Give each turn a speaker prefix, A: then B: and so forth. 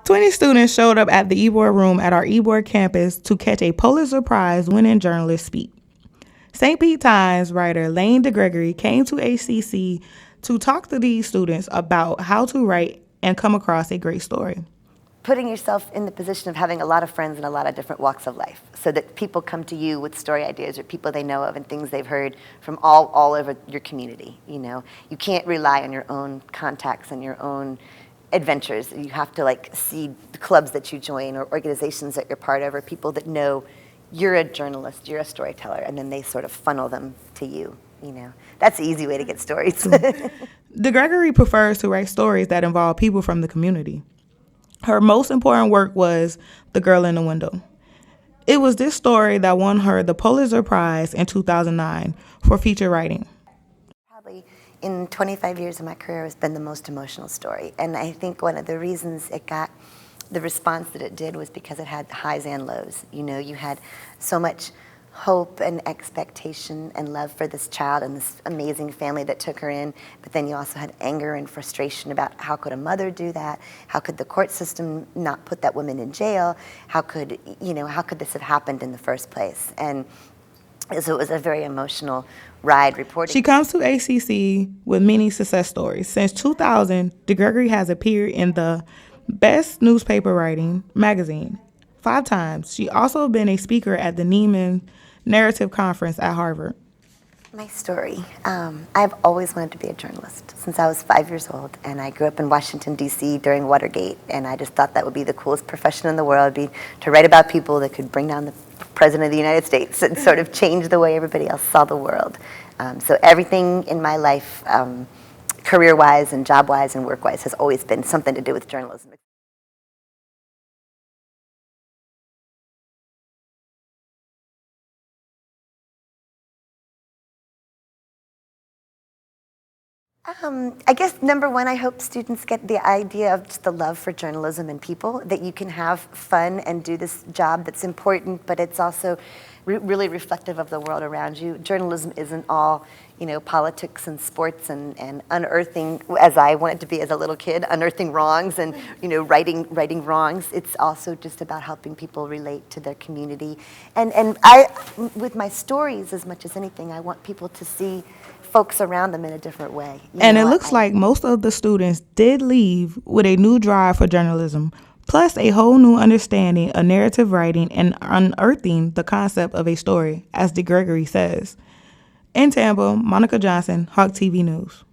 A: 20 students showed up at the Ybor room at our Ybor campus to catch a Pulitzer Prize winning journalist speak. St. Pete Times writer Lane DeGregory came to ACC to talk to these students about how to write and come across a great story.
B: Putting yourself in the position of having a lot of friends in a lot of different walks of life, so that people come to you with story ideas or people they know of and things they've heard from all over your community. You know, you can't rely on your own contacts and your own adventures. You have to see the clubs that you join or organizations that you're part of or people that know you're a journalist, you're a storyteller, and then they sort of funnel them to you. You know, that's the easy way to get stories.
A: DeGregory prefers to write stories that involve people from the community. Her most important work was The Girl in the Window. It was this story that won her the Pulitzer Prize in 2009 for feature writing.
B: Probably in 25 years of my career has been the most emotional story. And I think one of the reasons it got the response that it did was because it had highs and lows. You know, you had so much hope and expectation and love for this child and this amazing family that took her in, but then you also had anger and frustration about how could a mother do that? How could the court system not put that woman in jail? How could this have happened in the first place? And so it was a very emotional ride reporting.
A: She comes to ACC with many success stories. Since 2000, DeGregory has appeared in the Best Newspaper Writing magazine 5 times. She also been a speaker at the Neiman Narrative Conference at Harvard.
B: My story. I've always wanted to be a journalist since I was 5 years old, and I grew up in Washington, D.C. during Watergate, and I just thought that would be the coolest profession in the world, to write about people that could bring down the President of the United States and sort of change the way everybody else saw the world. So everything in my life, career-wise and job-wise and work-wise, has always been something to do with journalism. I guess number one, I hope students get the idea of just the love for journalism and people, that you can have fun and do this job that's important, but it's also really reflective of the world around you. Journalism isn't all, politics and sports and unearthing, as I wanted to be as a little kid, unearthing wrongs and, righting wrongs. It's also just about helping people relate to their community. And I, with my stories as much as anything, I want people to see folks around them in a different way.
A: It looks like most of the students did leave with a new drive for journalism, plus a whole new understanding of narrative writing and unearthing the concept of a story, as DeGregory says. In Tampa, Monica Johnson, HawkTV News.